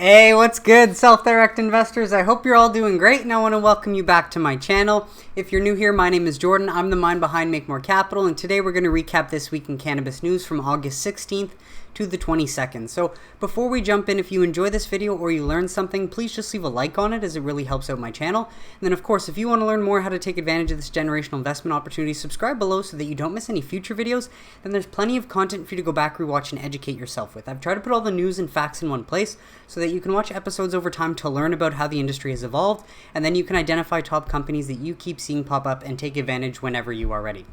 Hey, what's good, self-direct investors? I hope you're all doing great, and I want to welcome you back to my channel. If you're new here, my name is Jordan. I'm the mind behind Make More Capital, and today we're going to recap this week in cannabis news from August 16th to the 22nd. So before we jump in, if you enjoy this video or you learned something, please just leave a like on it, as it really helps out my channel. And then of course, if you want to learn more how to take advantage of this generational investment opportunity, subscribe below so that you don't miss any future videos. Then there's plenty of content for you to go back, rewatch, and educate yourself with. I've tried to put all the news and facts in one place so that you can watch episodes over time to learn about how the industry has evolved, and then you can identify top companies that you keep seeing pop up and take advantage whenever you are ready.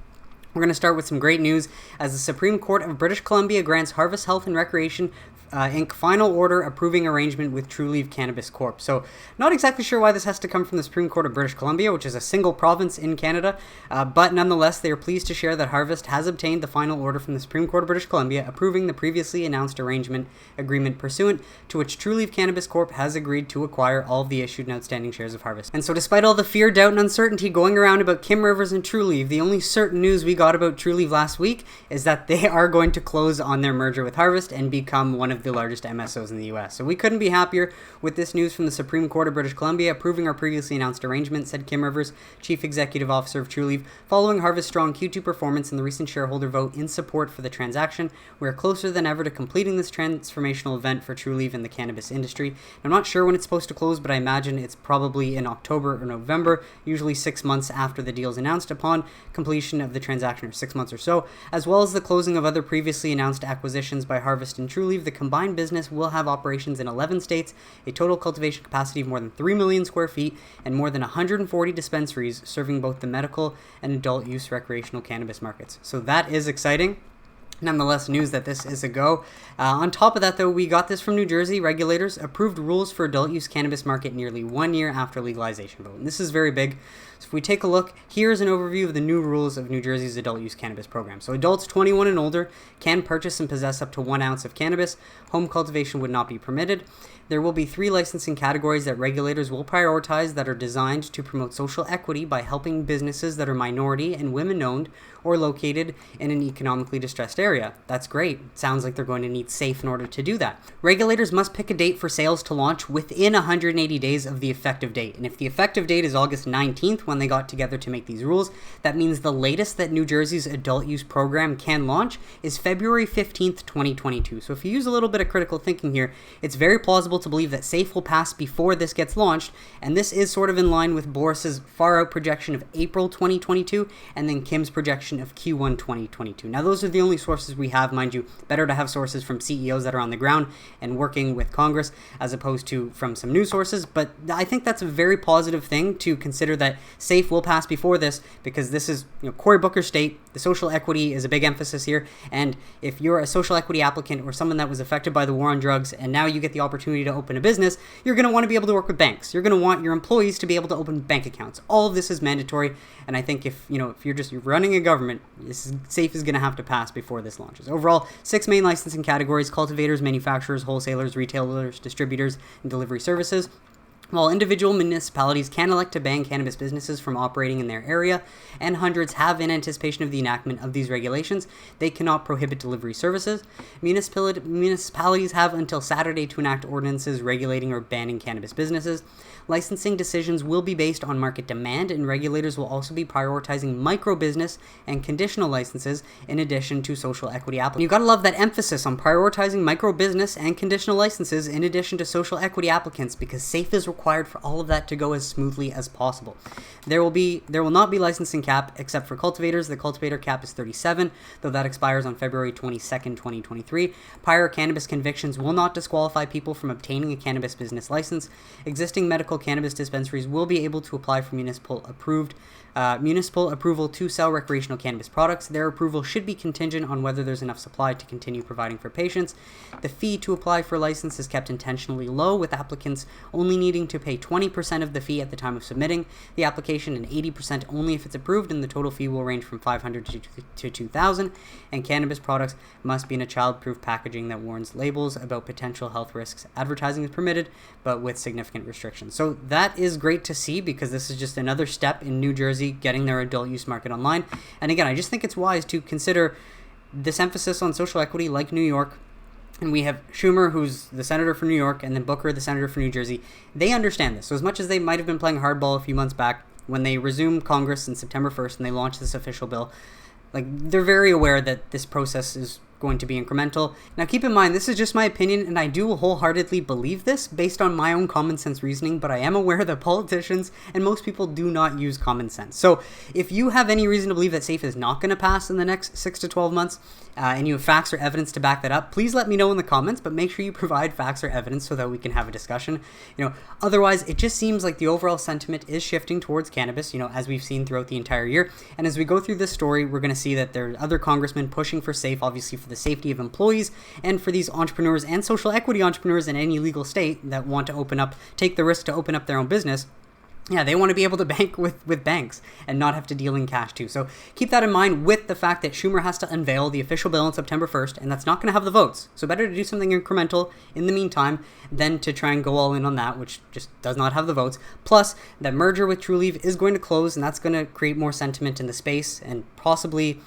We're going to start with some great news as the Supreme Court of British Columbia grants Harvest Health and Recreation Inc. final order approving arrangement with Trulieve Cannabis Corp. So not exactly sure why this has to come from the Supreme Court of British Columbia, which is a single province in Canada, but nonetheless they are pleased to share that Harvest has obtained the final order from the Supreme Court of British Columbia approving the previously announced arrangement agreement pursuant to which Trulieve Cannabis Corp has agreed to acquire all of the issued and outstanding shares of Harvest. And so despite all the fear, doubt, and uncertainty going around about Kim Rivers and Trulieve, the only certain news we got about Trulieve last week is that they are going to close on their merger with Harvest and become one of the largest MSOs in the US. So we couldn't be happier with this news from the Supreme Court of British Columbia approving our previously announced arrangement, said Kim Rivers, Chief Executive Officer of Trulieve. Following Harvest's strong Q2 performance and the recent shareholder vote in support for the transaction, we are closer than ever to completing this transformational event for Trulieve in the cannabis industry. I'm not sure when it's supposed to close, but I imagine it's probably in October or November, usually 6 months after the deal is announced upon completion of the transaction, or 6 months or so, as well as the closing of other previously announced acquisitions by Harvest and Trulieve. The combined business will have operations in 11 states, a total cultivation capacity of more than 3 million square feet, and more than 140 dispensaries serving both the medical and adult use recreational cannabis markets. So that is exciting. Nonetheless, news that this is a go. On top of that, though, we got this from New Jersey. Regulators approved rules for adult use cannabis market nearly 1 year after legalization vote. And this is very big. So if we take a look, here's an overview of the new rules of New Jersey's adult use cannabis program. So adults 21 and older can purchase and possess up to 1 ounce of cannabis. Home cultivation would not be permitted. There will be 3 licensing categories that regulators will prioritize that are designed to promote social equity by helping businesses that are minority and women-owned or located in an economically distressed area. That's great. Sounds like they're going to need SAFE in order to do that. Regulators must pick a date for sales to launch within 180 days of the effective date. And if the effective date is August 19th when they got together to make these rules, that means the latest that New Jersey's adult use program can launch is February 15th, 2022. So if you use a little bit of critical thinking here, it's very plausible to believe that SAFE will pass before this gets launched, and this is sort of in line with Boris's far out projection of April 2022 and then Kim's projection of Q1 2022. Now those are the only sources we have, mind you. Better to have sources from CEOs that are on the ground and working with Congress as opposed to from some news sources, but I think that's a very positive thing to consider that SAFE will pass before this, because this is, Cory Booker's state. The social equity is a big emphasis here, and if you're a social equity applicant or someone that was affected by the war on drugs and now you get the opportunity to open a business, you're going to want to be able to work with banks. You're going to want your employees to be able to open bank accounts. All of this is mandatory, and I think if you're running a government, SAFE is going to have to pass before this launches. Overall, 6 main licensing categories: cultivators, manufacturers, wholesalers, retailers, distributors, and delivery services. While individual municipalities can elect to ban cannabis businesses from operating in their area, and hundreds have in anticipation of the enactment of these regulations, they cannot prohibit delivery services. Municipalities have until Saturday to enact ordinances regulating or banning cannabis businesses. Licensing decisions will be based on market demand, and regulators will also be prioritizing micro-business and conditional licenses in addition to social equity applicants. You gotta love that emphasis on prioritizing micro-business and conditional licenses in addition to social equity applicants, because SAFE is required for all of that to go as smoothly as possible. There will not be licensing cap except for cultivators. The cultivator cap is 37, though that expires on February 22nd, 2023. Prior cannabis convictions will not disqualify people from obtaining a cannabis business license. Existing medical cannabis dispensaries will be able to apply for municipal approval to sell recreational cannabis products. Their approval should be contingent on whether there's enough supply to continue providing for patients. The fee to apply for a license is kept intentionally low, with applicants only needing to pay 20% of the fee at the time of submitting the application and 80% only if it's approved, and the total fee will range from $500 to $2,000. And cannabis products must be in a child-proof packaging that warns labels about potential health risks. Advertising is permitted, but with significant restrictions. So that is great to see, because this is just another step in New Jersey getting their adult use market online. And again, I just think it's wise to consider this emphasis on social equity, like New York, and we have Schumer, who's the senator from New York, and then Booker, the senator from New Jersey. They understand this. So as much as they might have been playing hardball a few months back, when they resume Congress on September 1st and they launch this official bill, like, they're very aware that this process is going to be incremental. Now, keep in mind, this is just my opinion, and I do wholeheartedly believe this based on my own common sense reasoning, but I am aware that politicians and most people do not use common sense. So if you have any reason to believe that SAFE is not going to pass in the next 6 to 12 months, and you have facts or evidence to back that up, please let me know in the comments, but make sure you provide facts or evidence so that we can have a discussion. Otherwise, it just seems like the overall sentiment is shifting towards cannabis, as we've seen throughout the entire year. And as we go through this story, we're going to see that there are other congressmen pushing for SAFE, obviously for the safety of employees and for these entrepreneurs and social equity entrepreneurs in any legal state that want to take the risk to open up their own business. Yeah, they want to be able to bank with banks and not have to deal in cash too. So keep that in mind with the fact that Schumer has to unveil the official bill on September 1st, and that's not going to have the votes. So better to do something incremental in the meantime than to try and go all in on that, which just does not have the votes. Plus, that merger with Trulieve is going to close, and that's going to create more sentiment in the space and possibly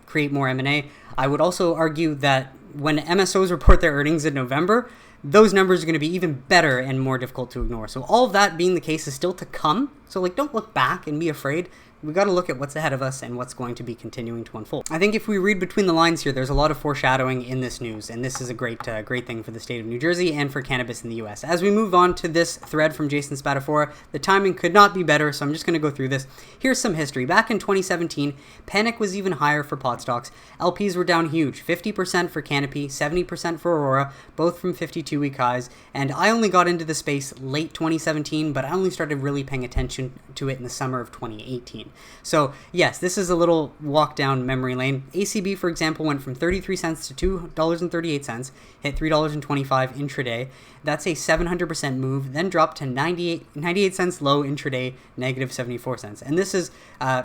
create more M&A. I would also argue that when MSOs report their earnings in November, those numbers are going to be even better and more difficult to ignore. So all of that being the case is still to come. So don't look back and be afraid. We got to look at what's ahead of us and what's going to be continuing to unfold. I think if we read between the lines here, there's a lot of foreshadowing in this news, and this is a great thing for the state of New Jersey and for cannabis in the U.S. As we move on to this thread from Jason Spadafora, the timing could not be better, so I'm just going to go through this. Here's some history. Back in 2017, panic was even higher for pot stocks. LPs were down huge, 50% for Canopy, 70% for Aurora, both from 52-week highs, and I only got into the space late 2017, but I only started really paying attention to it in the summer of 2018. So yes, this is a little walk down memory lane. ACB, for example, went from 33 cents to $2.38, hit $3.25 intraday. That's a 700% move, then dropped to 98 cents low intraday, negative 74 cents. And this is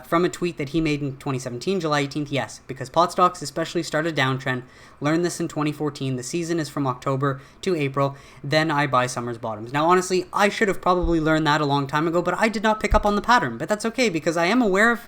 from a tweet that he made in 2017, July 18th. Yes, because pot stocks especially started a downtrend. Learned this in 2014. The season is from October to April. Then I buy summer's bottoms. Now, honestly, I should have probably learned that a long time ago, but I did not pick up on the pattern. But that's okay, because I am aware of,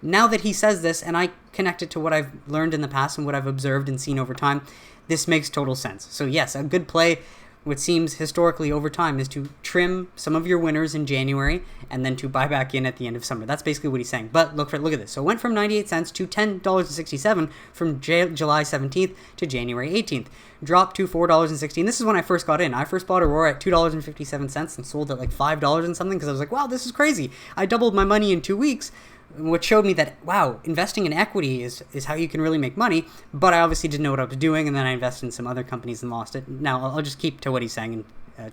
now that he says this and I connect it to what I've learned in the past and what I've observed and seen over time, this makes total sense. So yes, a good play, what seems historically over time, is to trim some of your winners in January and then to buy back in at the end of summer. That's basically what he's saying. But look at this. So it went from 98 cents to $10.67 from July 17th to January 18th. Dropped to $4.16. This is when I first got in. I first bought Aurora at $2.57 and sold at $5 and something, because I was like, wow, this is crazy. I doubled my money in 2 weeks, which showed me that, wow, investing in equity is how you can really make money. But I obviously didn't know what I was doing, and then I invested in some other companies and lost it. Now, I'll just keep to what he's saying and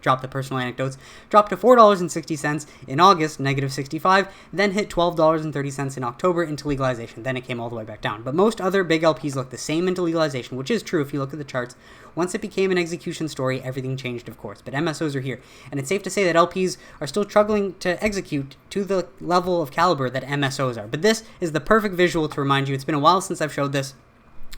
drop the personal anecdotes. Dropped to $4.60 in August, negative 65, then hit $12.30 in October into legalization. Then it came all the way back down. But most other big LPs look the same into legalization, which is true if you look at the charts. Once it became an execution story, everything changed, of course. But MSOs are here. And it's safe to say that LPs are still struggling to execute to the level of caliber that MSOs are. But this is the perfect visual to remind you. It's been a while since I've showed this,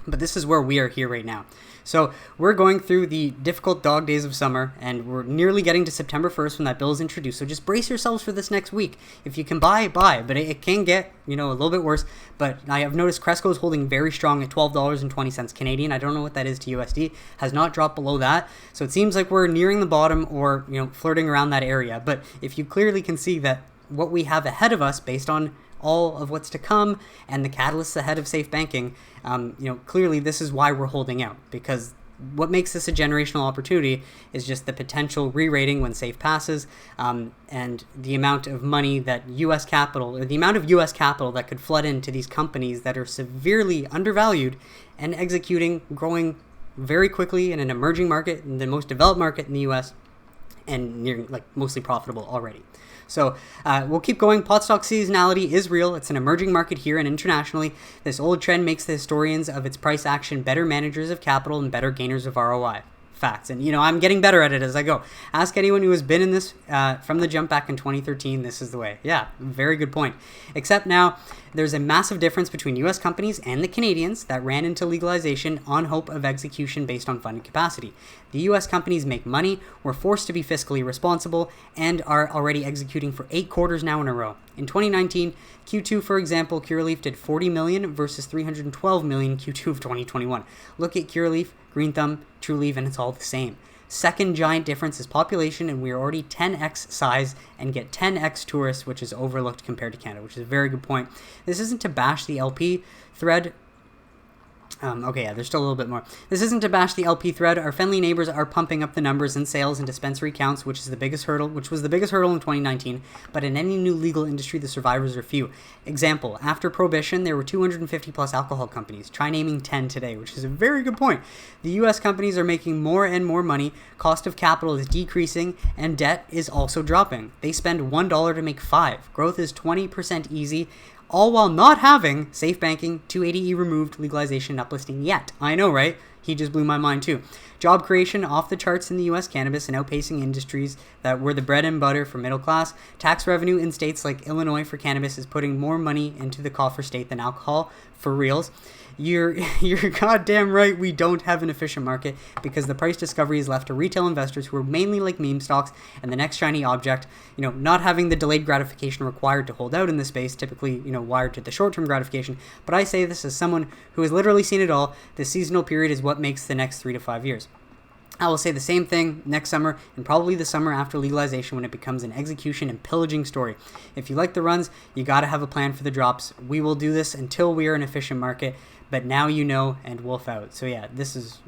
but this is where we are here right now. So we're going through the difficult dog days of summer, and we're nearly getting to September 1st when that bill is introduced. So just brace yourselves for this next week. If you can buy. But it can get, a little bit worse. But I have noticed Cresco is holding very strong at $12.20 Canadian. I don't know what that is to USD. Has not dropped below that. So it seems like we're nearing the bottom, or, flirting around that area. But if you clearly can see that what we have ahead of us based on all of what's to come and the catalysts ahead of safe banking, clearly this is why we're holding out, because what makes this a generational opportunity is just the potential re-rating when safe passes, and the amount of money that U.S. capital, or the amount of U.S. capital that could flood into these companies that are severely undervalued and executing, growing very quickly in an emerging market, in the most developed market in the U.S., and near mostly profitable already. So we'll keep going. Pot stock seasonality is real. It's an emerging market here and internationally. This old trend makes the historians of its price action better managers of capital and better gainers of ROI. facts. And, I'm getting better at it as I go. Ask anyone who has been in this from the jump back in 2013. This is the way. Yeah, very good point. Except now there's a massive difference between U.S. companies and the Canadians that ran into legalization on hope of execution based on funding capacity. The U.S. companies make money, were forced to be fiscally responsible, and are already executing for 8 quarters now in a row. In 2019, Q2, for example, Curaleaf did $40 million versus $312 million Q2 of 2021. Look at Curaleaf, Green Thumb, Trulieve, and it's all the same. Second giant difference is population, and we are already 10x size and get 10x tourists, which is overlooked compared to Canada, which is a very good point. This isn't to bash the LP thread. There's still a little bit more. This isn't to bash the LP thread. Our friendly neighbors are pumping up the numbers in sales and dispensary counts, which was the biggest hurdle in 2019. But in any new legal industry, the survivors are few. Example, after Prohibition, there were 250 plus alcohol companies. Try naming 10 today, which is a very good point. The U.S. companies are making more and more money. Cost of capital is decreasing, and debt is also dropping. They spend $1 to make 5. Growth is 20% easy, all while not having safe banking, 280E removed, legalization, uplisting yet. I know, right? He just blew my mind too. Job creation off the charts in the U.S. cannabis and outpacing industries that were the bread and butter for middle class. Tax revenue in states like Illinois for cannabis is putting more money into the coffer state than alcohol, for reals. You're goddamn right, we don't have an efficient market because the price discovery is left to retail investors who are mainly like meme stocks and the next shiny object, not having the delayed gratification required to hold out in this space, typically, wired to the short-term gratification. But I say this as someone who has literally seen it all. The seasonal period is what makes the next 3 to 5 years. I will say the same thing next summer and probably the summer after legalization when it becomes an execution and pillaging story. If you like the runs, you got to have a plan for the drops. We will do this until we are an efficient market, but now and wolf out. So yeah, this is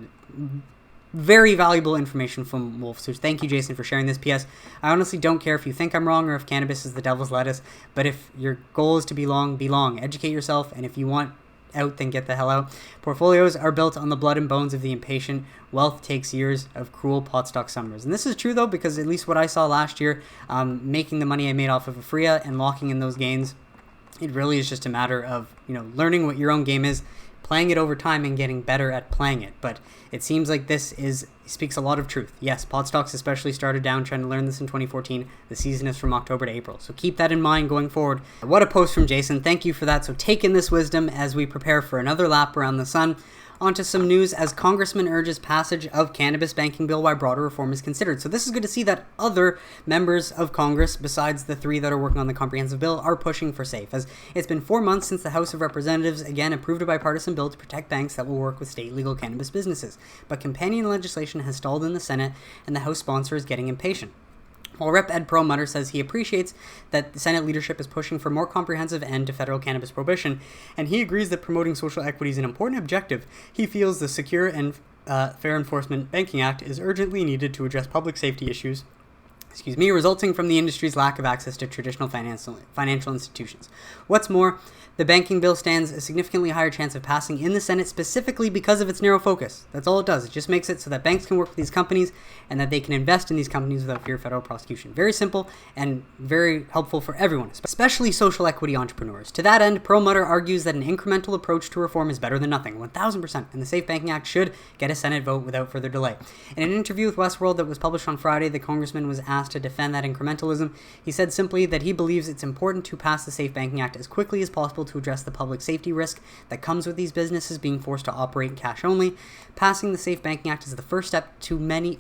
very valuable information from Wolf. So thank you, Jason, for sharing this. P.S. I honestly don't care if you think I'm wrong or if cannabis is the devil's lettuce, but if your goal is to be long, be long. Educate yourself, and if you want out, then get the hell out. Portfolios are built on the blood and bones of the impatient. Wealth takes years of cruel potstock summers. And this is true, though, because at least what I saw last year, making the money I made off of Afria and locking in those gains, it really is just a matter of, learning what your own game is, playing it over time, and getting better at playing it. But it seems like this speaks a lot of truth. Yes, pot stocks especially started downtrend. Learned this in 2014. The season is from October to April. So keep that in mind going forward. What a post from Jason. Thank you for that. So take in this wisdom as we prepare for another lap around the sun. Onto some news as Congressman urges passage of cannabis banking bill while broader reform is considered. So this is good to see that other members of Congress, besides the 3 that are working on the comprehensive bill, are pushing for SAFE, as it's been 4 months since the House of Representatives again approved a bipartisan bill to protect banks that will work with state legal cannabis businesses. But companion legislation has stalled in the Senate, and the House sponsor is getting impatient. While Rep. Ed Perlmutter says he appreciates that the Senate leadership is pushing for more comprehensive end to federal cannabis prohibition, and he agrees that promoting social equity is an important objective, he feels the Secure and Fair Enforcement Banking Act is urgently needed to address public safety issues resulting from the industry's lack of access to traditional financial institutions. What's more, the banking bill stands a significantly higher chance of passing in the Senate specifically because of its narrow focus. That's all it does. It just makes it so that banks can work with these companies and that they can invest in these companies without fear of federal prosecution. Very simple and very helpful for everyone, especially social equity entrepreneurs. To that end, Perlmutter argues that an incremental approach to reform is better than nothing, 1,000%, and the Safe Banking Act should get a Senate vote without further delay. In an interview with Westworld that was published on Friday, the congressman was asked to defend that incrementalism. He said simply that he believes it's important to pass the Safe Banking Act as quickly as possible to address the public safety risk that comes with these businesses being forced to operate cash only. Passing the Safe Banking Act is the first step to many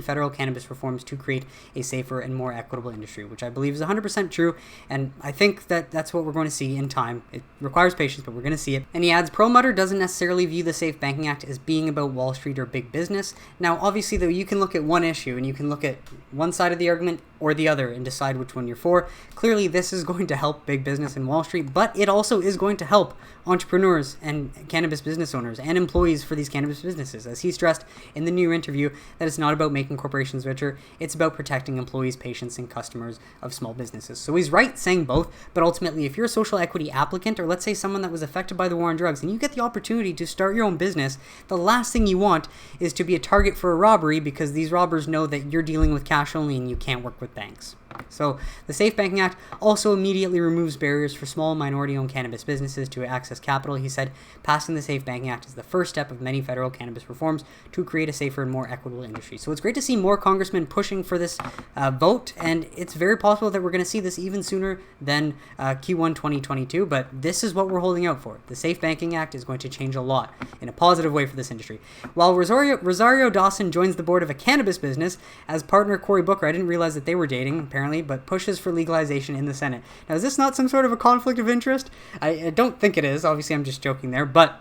federal cannabis reforms to create a safer and more equitable industry, which I believe is 100% true, and I think that that's what we're going to see in time. It requires patience, but we're going to see it. And he adds, Perlmutter doesn't necessarily view the Safe Banking Act as being about Wall Street or big business. Now, obviously, though, you can look at one issue and you can look at one side of the argument or the other and decide which one you're for. Clearly, this is going to help big business and Wall Street, but it also is going to help entrepreneurs and cannabis business owners and employees for these cannabis businesses. As he stressed in the new interview, that it's not about making corporations richer, it's about protecting employees, patients, and customers of small businesses. So he's right saying both, but ultimately, if you're a social equity applicant, or let's say someone that was affected by the war on drugs, and you get the opportunity to start your own business, the last thing you want is to be a target for a robbery because these robbers know that you're dealing with cash only and you can't work with banks. So the SAFE Banking Act also immediately removes barriers for small minority-owned cannabis businesses to access capital. He said passing the SAFE Banking Act is the first step of many federal cannabis reforms to create a safer and more equitable industry. So it's great to see more congressmen pushing for this vote, and it's very possible that we're going to see this even sooner than Q1 2022, but this is what we're holding out for. The SAFE Banking Act is going to change a lot in a positive way for this industry. While Rosario Dawson joins the board of a cannabis business as partner Cory Booker, I didn't realize that they were dating, apparently, but pushes for legalization in the Senate. Now, is this not some sort of a conflict of interest? I don't think it is. Obviously, I'm just joking there, but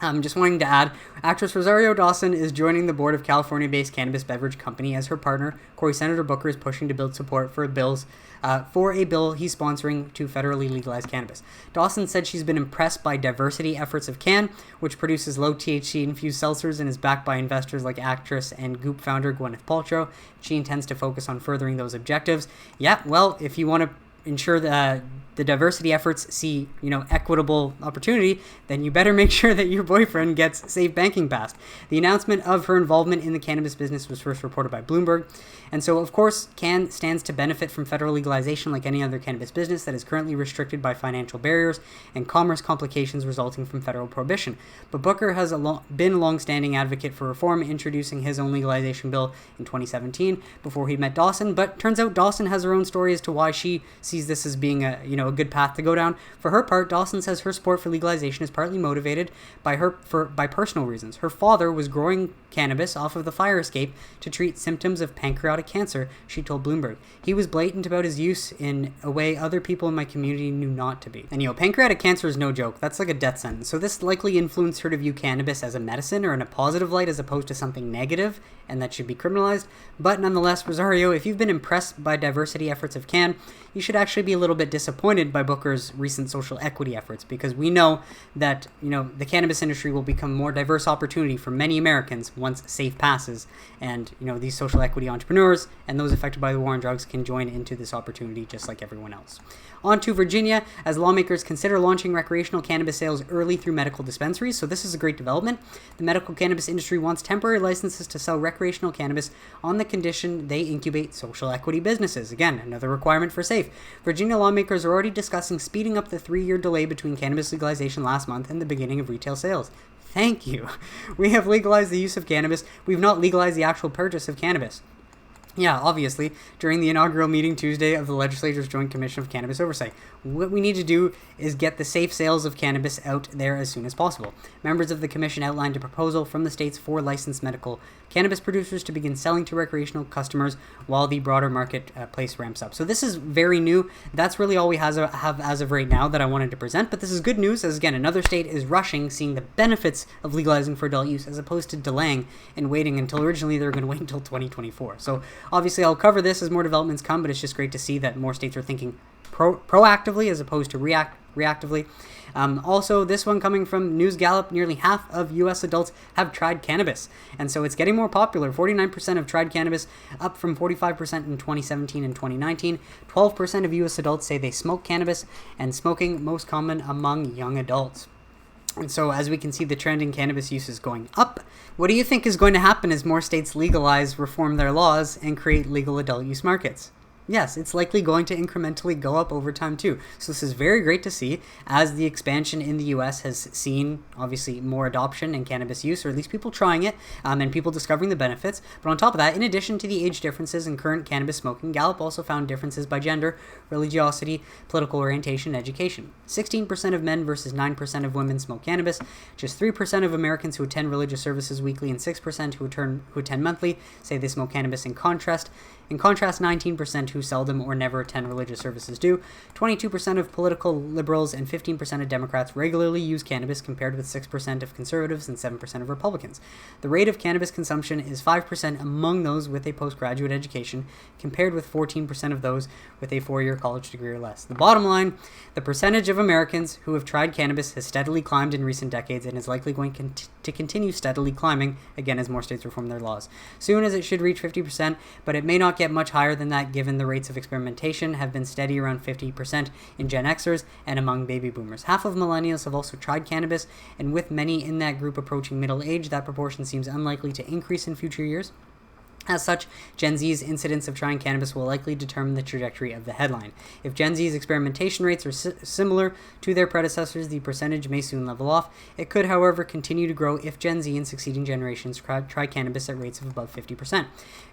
I'm just wanting to add, actress Rosario Dawson is joining the board of California-based cannabis beverage company as her partner. Senator Booker is pushing to build support for a bill he's sponsoring to federally legalize cannabis. Dawson said she's been impressed by diversity efforts of CANN, which produces low THC infused seltzers and is backed by investors like actress and Goop founder Gwyneth Paltrow. She intends to focus on furthering those objectives. Yeah, well, if you want to ensure the diversity efforts see, equitable opportunity, then you better make sure that your boyfriend gets safe banking passed. The announcement of her involvement in the cannabis business was first reported by Bloomberg. And so, of course, CANN stands to benefit from federal legalization like any other cannabis business that is currently restricted by financial barriers and commerce complications resulting from federal prohibition. But Booker has been a long-standing advocate for reform, introducing his own legalization bill in 2017 before he met Dawson. But turns out Dawson has her own story as to why she sees this as being a good path to go down. For her part, Dawson says her support for legalization is partly motivated by personal reasons. Her father was growing cannabis off of the fire escape to treat symptoms of pancreatic cancer, she told Bloomberg. He was blatant about his use in a way other people in my community knew not to be. And pancreatic cancer is no joke. That's like a death sentence. So this likely influenced her to view cannabis as a medicine or in a positive light as opposed to something negative and that should be criminalized. But nonetheless, Rosario, if you've been impressed by diversity efforts of CANN, you should actually be a little bit disappointed by Booker's recent social equity efforts, because we know that, the cannabis industry will become a more diverse opportunity for many Americans once SAFE passes, and, these social equity entrepreneurs and those affected by the war on drugs can join into this opportunity just like everyone else. On to Virginia, as lawmakers consider launching recreational cannabis sales early through medical dispensaries. So this is a great development. The medical cannabis industry wants temporary licenses to sell recreational cannabis on the condition they incubate social equity businesses. Again, another requirement for SAFE. Virginia lawmakers are already discussing speeding up the 3-year delay between cannabis legalization last month and the beginning of retail sales. Thank you. We have legalized the use of cannabis. We've not legalized the actual purchase of cannabis. Yeah, obviously, during the inaugural meeting Tuesday of the Legislature's Joint Commission of Cannabis Oversight. What we need to do is get the safe sales of cannabis out there as soon as possible. Members of the commission outlined a proposal from the states for licensed medical cannabis producers to begin selling to recreational customers while the broader marketplace ramps up. So this is very new. That's really all we have as of right now that I wanted to present. But this is good news, as again, another state is rushing, seeing the benefits of legalizing for adult use as opposed to delaying and waiting until originally they were going to wait until 2024. So obviously I'll cover this as more developments come, but it's just great to see that more states are thinking proactively as opposed to reactively. Also, this one coming from News Gallup, nearly half of U.S. adults have tried cannabis. And so it's getting more popular. 49% have tried cannabis, up from 45% in 2017 and 2019. 12% of U.S. adults say they smoke cannabis, and smoking most common among young adults. And so as we can see, the trend in cannabis use is going up. What do you think is going to happen as more states legalize, reform their laws, and create legal adult use markets? Yes, it's likely going to incrementally go up over time too. So this is very great to see, as the expansion in the US has seen obviously more adoption in cannabis use, or at least people trying it, and people discovering the benefits. But on top of that, in addition to the age differences in current cannabis smoking, Gallup also found differences by gender, religiosity, political orientation, and education. 16% of men versus 9% of women smoke cannabis. Just 3% of Americans who attend religious services weekly and 6% who attend monthly say they smoke cannabis. In contrast, 19% who seldom or never attend religious services do. 22% of political liberals and 15% of Democrats regularly use cannabis, compared with 6% of conservatives and 7% of Republicans. The rate of cannabis consumption is 5% among those with a postgraduate education, compared with 14% of those with a 4-year college degree or less. The bottom line, the percentage of Americans who have tried cannabis has steadily climbed in recent decades and is likely going to continue steadily climbing, again, as more states reform their laws. Soon as it should reach 50%, but it may not get much higher than that, given the rates of experimentation have been steady around 50% in Gen Xers and among baby boomers. Half of millennials have also tried cannabis, and with many in that group approaching middle age, that proportion seems unlikely to increase in future years. As such, Gen Z's incidence of trying cannabis will likely determine the trajectory of the headline. If Gen Z's experimentation rates are similar to their predecessors, the percentage may soon level off. It could, however, continue to grow if Gen Z and succeeding generations try cannabis at rates of above 50%.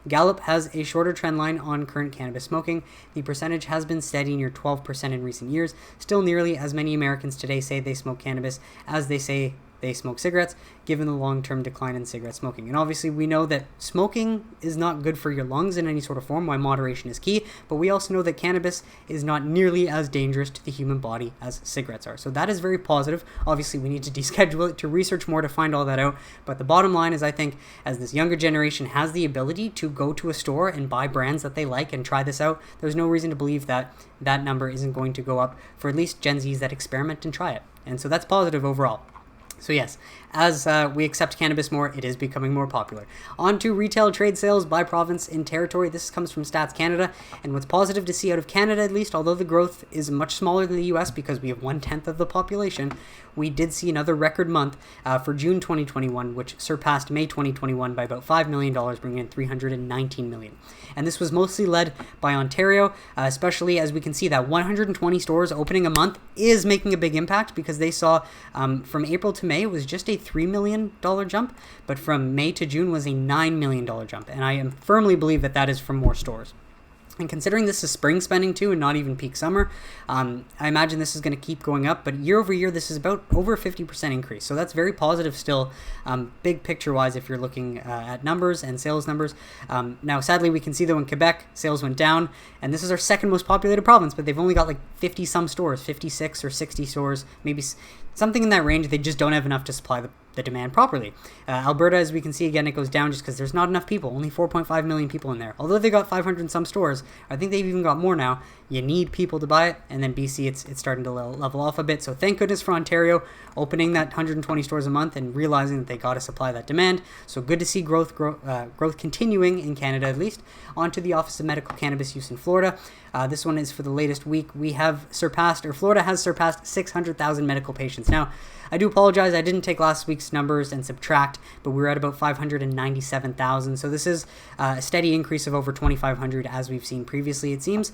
Gallup has a shorter trend line on current cannabis smoking. The percentage has been steady near 12% in recent years. Still, nearly as many Americans today say they smoke cannabis as they say they smoke cigarettes, given the long-term decline in cigarette smoking. And obviously we know that smoking is not good for your lungs in any sort of form, why moderation is key, but we also know that cannabis is not nearly as dangerous to the human body as cigarettes are. So that is very positive. Obviously we need to deschedule it to research more to find all that out, but the bottom line is I think as this younger generation has the ability to go to a store and buy brands that they like and try this out, there's no reason to believe that that number isn't going to go up for at least Gen Zs that experiment and try it. And so that's positive overall. So yes, as we accept cannabis more, it is becoming more popular. On to retail trade sales by province and territory. This comes from Stats Canada, and what's positive to see out of Canada at least, although the growth is much smaller than the US because we have 1/10 of the population, we did see another record month for June 2021, which surpassed May 2021 by about $5 million, bringing in $319 million. And this was mostly led by Ontario, especially as we can see that 120 stores opening a month is making a big impact because they saw from April to May was just a $3 million jump, but from May to June was a $9 million jump. And I firmly believe that that is from more stores. And considering this is spring spending too and not even peak summer, I imagine this is going to keep going up. But year over year, this is about over a 50% increase. So that's very positive still, big picture-wise if you're looking at numbers and sales numbers. Now, sadly, we can see though in Quebec, sales went down. And this is our second most populated province, but they've only got like 50-some stores, 56 or 60 stores, maybe something in that range. They just don't have enough to supply the demand properly. Alberta, as we can see, again, it goes down just because there's not enough people, only 4.5 million people in there. Although they got 500 and some stores, I think they've even got more now. You need people to buy it, and then BC, it's starting to level off a bit. So thank goodness for Ontario opening that 120 stores a month and realizing that they got to supply that demand. So good to see growth continuing in Canada at least. On to the Office of Medical Cannabis Use in Florida. This one is for the latest week. Florida has surpassed 600,000 medical patients. Now, I do apologize, I didn't take last week's numbers and subtract, but we were at about 597,000. So this is a steady increase of over 2,500 as we've seen previously, it seems.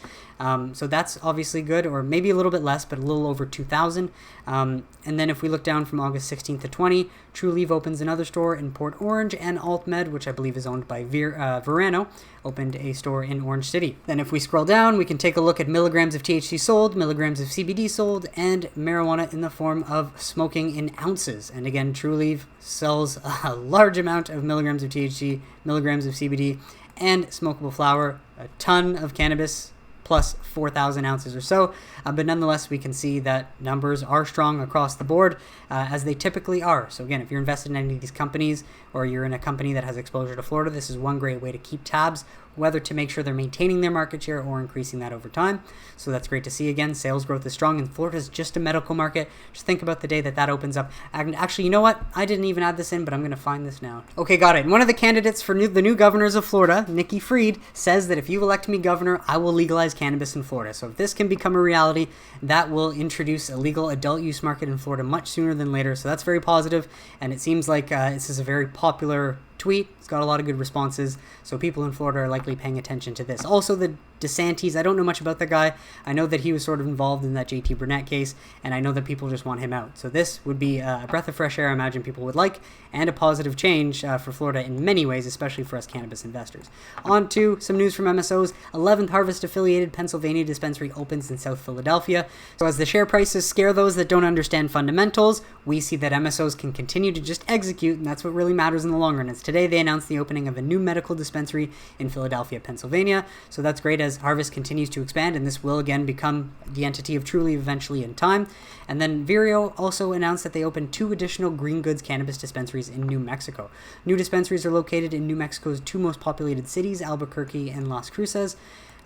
So that's obviously good, or maybe a little bit less, but a little over 2,000. And then if we look down from August 16th to 20, Trulieve opens another store in Port Orange, and AltMed, which I believe is owned by Verano, opened a store in Orange City. Then if we scroll down, we can take a look at milligrams of THC sold, milligrams of CBD sold, and marijuana in the form of smoking in ounces. And again, Trulieve sells a large amount of milligrams of THC, milligrams of CBD, and smokable flower, a ton of cannabis, plus 4,000 ounces or so. But nonetheless, we can see that numbers are strong across the board, as they typically are. So again, if you're invested in any of these companies, or you're in a company that has exposure to Florida, this is one great way to keep tabs, whether to make sure they're maintaining their market share or increasing that over time. So that's great to see. Again, sales growth is strong, and Florida is just a medical market. Just think about the day that opens up. And actually, you know what? I didn't even add this in, but I'm going to find this now. Okay, got it. And one of the candidates for the new governors of Florida, Nikki Fried, says that if you elect me governor, I will legalize cannabis in Florida. So if this can become a reality, that will introduce a legal adult use market in Florida much sooner than later. So that's very positive, and it seems like this is a very popular tweet. It's got a lot of good responses, so people in Florida are likely paying attention to this. Also, the DeSantis, I don't know much about the guy. I know that he was sort of involved in that JT Burnett case, and I know that people just want him out. So this would be a breath of fresh air, I imagine people would like, and a positive change for Florida in many ways, especially for us cannabis investors. On to some news from MSOs. 11th Harvest-affiliated Pennsylvania dispensary opens in South Philadelphia. So as the share prices scare those that don't understand fundamentals, we see that MSOs can continue to just execute, and that's what really matters in the long run. It's today they announced the opening of a new medical dispensary in Philadelphia, Pennsylvania. So that's great as Harvest continues to expand, and this will again become the entity of Trulieve eventually in time. And then Vireo also announced that they opened 2 additional green goods cannabis dispensaries in New Mexico. New dispensaries are located in New Mexico's 2 most populated cities, Albuquerque and Las Cruces.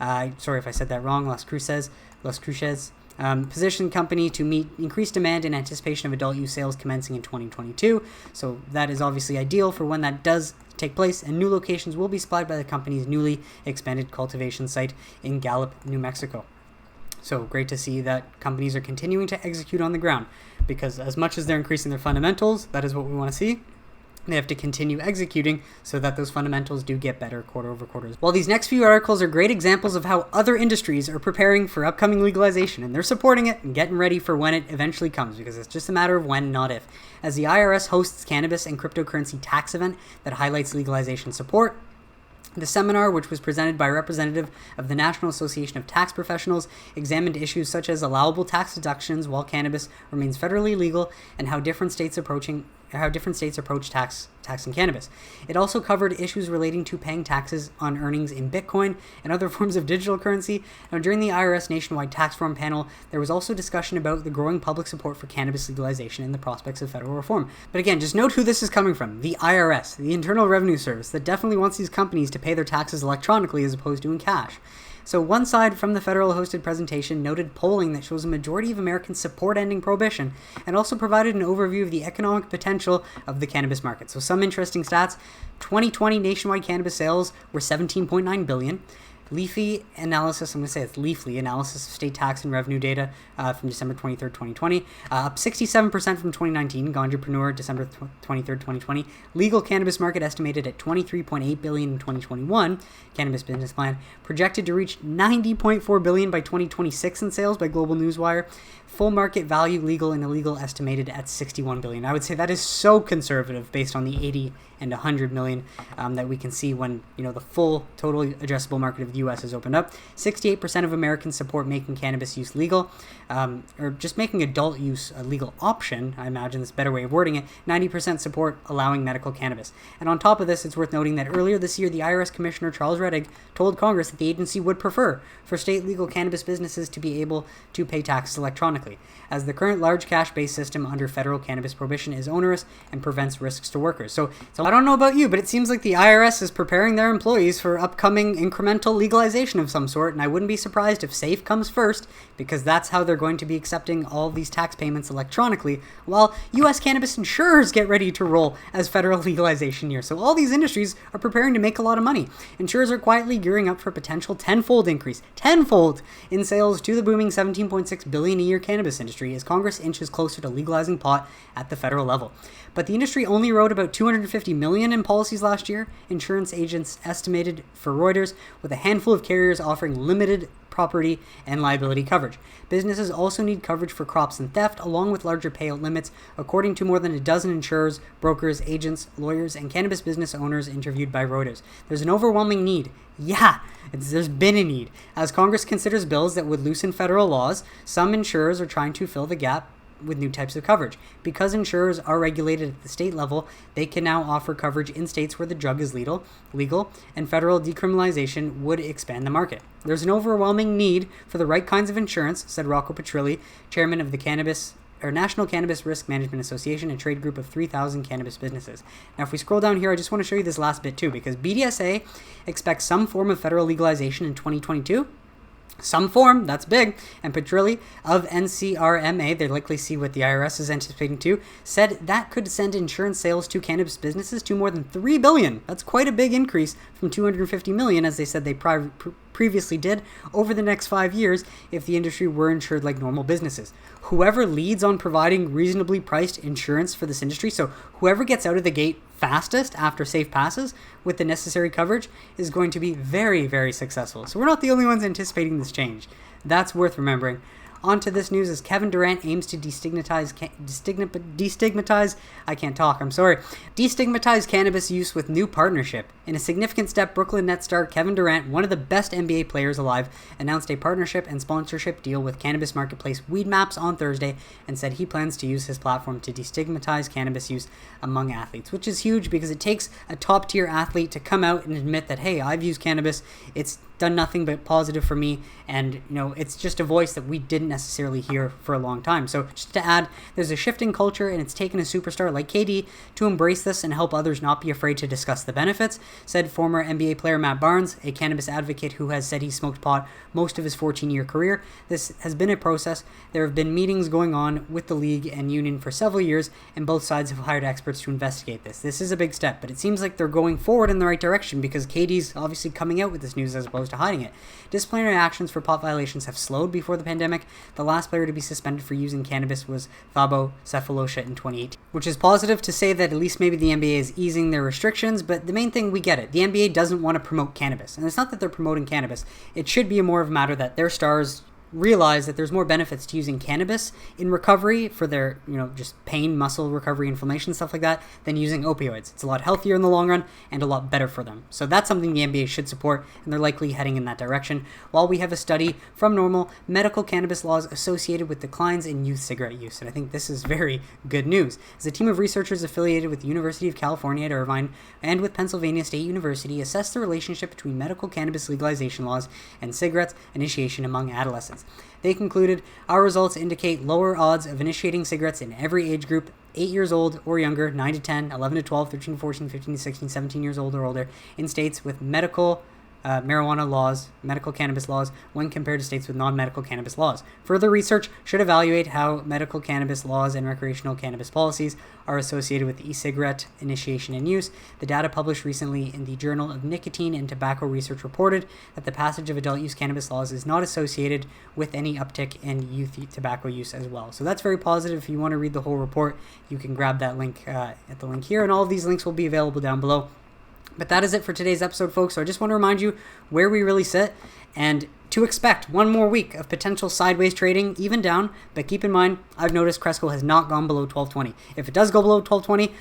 Sorry if I said that wrong, Las Cruces. Positioned company to meet increased demand in anticipation of adult use sales commencing in 2022. So that is obviously ideal for when that does take place, and new locations will be supplied by the company's newly expanded cultivation site in Gallup, New Mexico. So great to see that companies are continuing to execute on the ground, because as much as they're increasing their fundamentals, that is what we want to see. they have to continue executing so that those fundamentals do get better quarter over quarter. Well, these next few articles are great examples of how other industries are preparing for upcoming legalization, and they're supporting it and getting ready for when it eventually comes, because it's just a matter of when, not if. As the IRS hosts cannabis and cryptocurrency tax event that highlights legalization support, the seminar, which was presented by a representative of the National Association of Tax Professionals, examined issues such as allowable tax deductions while cannabis remains federally legal and how different states approach taxing cannabis. It also covered issues relating to paying taxes on earnings in Bitcoin and other forms of digital currency. Now, during the IRS nationwide tax reform panel, there was also discussion about the growing public support for cannabis legalization and the prospects of federal reform. But again, just note who this is coming from. The IRS, the Internal Revenue Service, that definitely wants these companies to pay their taxes electronically as opposed to in cash. So one side from the federal-hosted presentation noted polling that shows a majority of Americans support ending prohibition, and also provided an overview of the economic potential of the cannabis market. So some interesting stats: 2020 nationwide cannabis sales were $17.9 billion. Leafly analysis of state tax and revenue data from December 23rd, 2020, up 67% from 2019. Ganjapreneur, December 23rd, 2020. Legal cannabis market estimated at $23.8 billion in 2021. Cannabis Business Plan projected to reach $90.4 billion by 2026 in sales by Global Newswire. Full market value, legal and illegal, estimated at $61 billion. I would say that is so conservative based on the 80 and 100 million that we can see when the full total addressable market of the U.S. is opened up. 68% of Americans support making cannabis use legal, or just making adult use a legal option. I imagine that's a better way of wording it. 90% support allowing medical cannabis. And on top of this, it's worth noting that earlier this year, the IRS Commissioner Charles Rettig told Congress that the agency would prefer for state legal cannabis businesses to be able to pay taxes electronically, as the current large cash-based system under federal cannabis prohibition is onerous and prevents risks to workers. So I don't know about you, but it seems like the IRS is preparing their employees for upcoming incremental legalization of some sort, and I wouldn't be surprised if SAFE comes first, because that's how they're going to be accepting all these tax payments electronically, while U.S. cannabis insurers get ready to roll as federal legalization year. So all these industries are preparing to make a lot of money. Insurers are quietly gearing up for a potential tenfold in sales to the booming $17.6 billion a year cannabis industry as Congress inches closer to legalizing pot at the federal level. But the industry only wrote about $250 million in policies last year, insurance agents estimated for Reuters, with a handful of carriers offering limited property and liability coverage. Businesses also need coverage for crops and theft, along with larger payout limits, according to more than a dozen insurers, brokers, agents, lawyers, and cannabis business owners interviewed by Reuters. There's an overwhelming need. There's been a need. As Congress considers bills that would loosen federal laws, some insurers are trying to fill the gap with new types of coverage. Because insurers are regulated at the state level, they can now offer coverage in states where the drug is legal, and federal decriminalization would expand the market. There's an overwhelming need for the right kinds of insurance, said Rocco Petrilli, chairman of the National Cannabis Risk Management Association, a trade group of 3,000 cannabis businesses. Now, if we scroll down here, I just want to show you this last bit too, because BDSA expects some form of federal legalization in 2022. Some form, that's big. And Petrilli of NCRMA, they likely see what the IRS is anticipating too, said that could send insurance sales to cannabis businesses to more than $3 billion. That's quite a big increase from $250 million, as they said they previously did, over the next 5 years if the industry were insured like normal businesses. Whoever leads on providing reasonably priced insurance for this industry, so whoever gets out of the gate fastest after SAFE passes with the necessary coverage, is going to be very, very successful. So we're not the only ones anticipating this change. That's worth remembering. On to this news as Kevin Durant aims to destigmatize cannabis use with new partnership. In a significant step, Brooklyn Nets star Kevin Durant, one of the best NBA players alive, announced a partnership and sponsorship deal with cannabis marketplace WeedMaps on Thursday and said he plans to use his platform to destigmatize cannabis use among athletes, which is huge because it takes a top-tier athlete to come out and admit that, hey, I've used cannabis, it's done nothing but positive for me, and it's just a voice that we didn't necessarily hear for a long time. So just to add, there's a shift in culture, and it's taken a superstar like KD to embrace this and help others not be afraid to discuss the benefits, said former NBA player Matt Barnes, a cannabis advocate who has said he smoked pot most of his 14-year career. This has been a process. There have been meetings going on with the league and union for several years, and both sides have hired experts to investigate this. This is a big step, but it seems like they're going forward in the right direction because KD's obviously coming out with this news as opposed to hiding it. Disciplinary actions for pot violations have slowed before the pandemic, The last player to be suspended for using cannabis was Thabo Sefolosha in 2018, which is positive to say that at least maybe the NBA is easing their restrictions, but the main thing, we get it. The NBA doesn't want to promote cannabis, and it's not that they're promoting cannabis. It should be more of a matter that their stars realize that there's more benefits to using cannabis in recovery for their, just pain, muscle recovery, inflammation, stuff like that, than using opioids. It's a lot healthier in the long run and a lot better for them. So that's something the NBA should support, and they're likely heading in that direction. While we have a study from NORML, medical cannabis laws associated with declines in youth cigarette use. And I think this is very good news. As a team of researchers affiliated with the University of California at Irvine and with Pennsylvania State University assessed the relationship between medical cannabis legalization laws and cigarettes initiation among adolescents. They concluded, our results indicate lower odds of initiating cigarettes in every age group, 8 years old or younger, 9 to 10, 11 to 12, 13 to 14, 15 to 16, 17 years old or older, in states with medical marijuana laws, medical cannabis laws, when compared to states with non-medical cannabis laws. Further research should evaluate how medical cannabis laws and recreational cannabis policies are associated with e-cigarette initiation and use. The data published recently in the Journal of Nicotine and Tobacco Research reported that the passage of adult use cannabis laws is not associated with any uptick in youth tobacco use as well. So that's very positive. If you want to read the whole report, you can grab that link at the link here, and all of these links will be available down below. But that is it for today's episode, folks. So I just want to remind you where we really sit and to expect one more week of potential sideways trading, even down. But keep in mind, I've noticed Cresco has not gone below 1220. If it does go below 1220,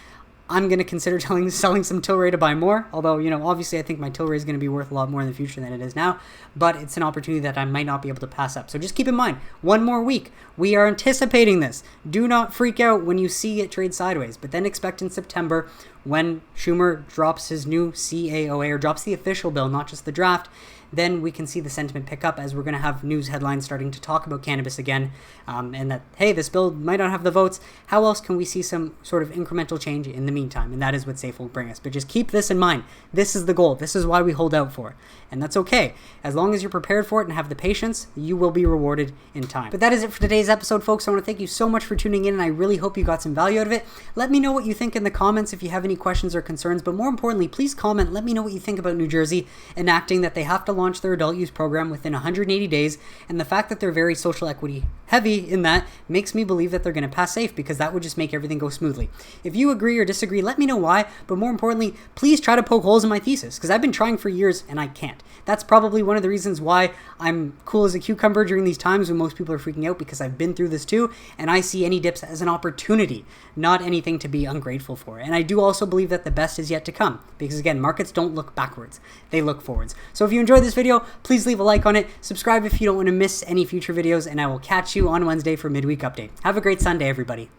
I'm going to consider selling some Tilray to buy more. Although, obviously I think my Tilray is going to be worth a lot more in the future than it is now. But it's an opportunity that I might not be able to pass up. So just keep in mind, one more week. We are anticipating this. Do not freak out when you see it trade sideways. But then expect in September, when Schumer drops his new CAOA, or drops the official bill, not just the draft, then we can see the sentiment pick up, as we're going to have news headlines starting to talk about cannabis again, and that, hey, this bill might not have the votes. How else can we see some sort of incremental change in the meantime? And that is what SAFE will bring us. But just keep this in mind. This is the goal. This is why we hold out for it. And that's okay. As long as you're prepared for it and have the patience, you will be rewarded in time. But that is it for today's episode, folks. I want to thank you so much for tuning in, and I really hope you got some value out of it. Let me know what you think in the comments if you have any questions or concerns. But more importantly, please comment. Let me know what you think about New Jersey enacting that they have to launch their adult use program within 180 days, and the fact that they're very social equity heavy in that makes me believe that they're going to pass SAFE, because that would just make everything go smoothly. If you agree or disagree, let me know why, but more importantly, please try to poke holes in my thesis, because I've been trying for years and I can't. That's probably one of the reasons why I'm cool as a cucumber during these times when most people are freaking out, because I've been through this too, and I see any dips as an opportunity, not anything to be ungrateful for. And I do also believe that the best is yet to come, because again, markets don't look backwards, they look forwards. So if you enjoyed this video, please leave a like on it, subscribe if you don't want to miss any future videos, and I will catch you on Wednesday for midweek update. Have a great Sunday, everybody.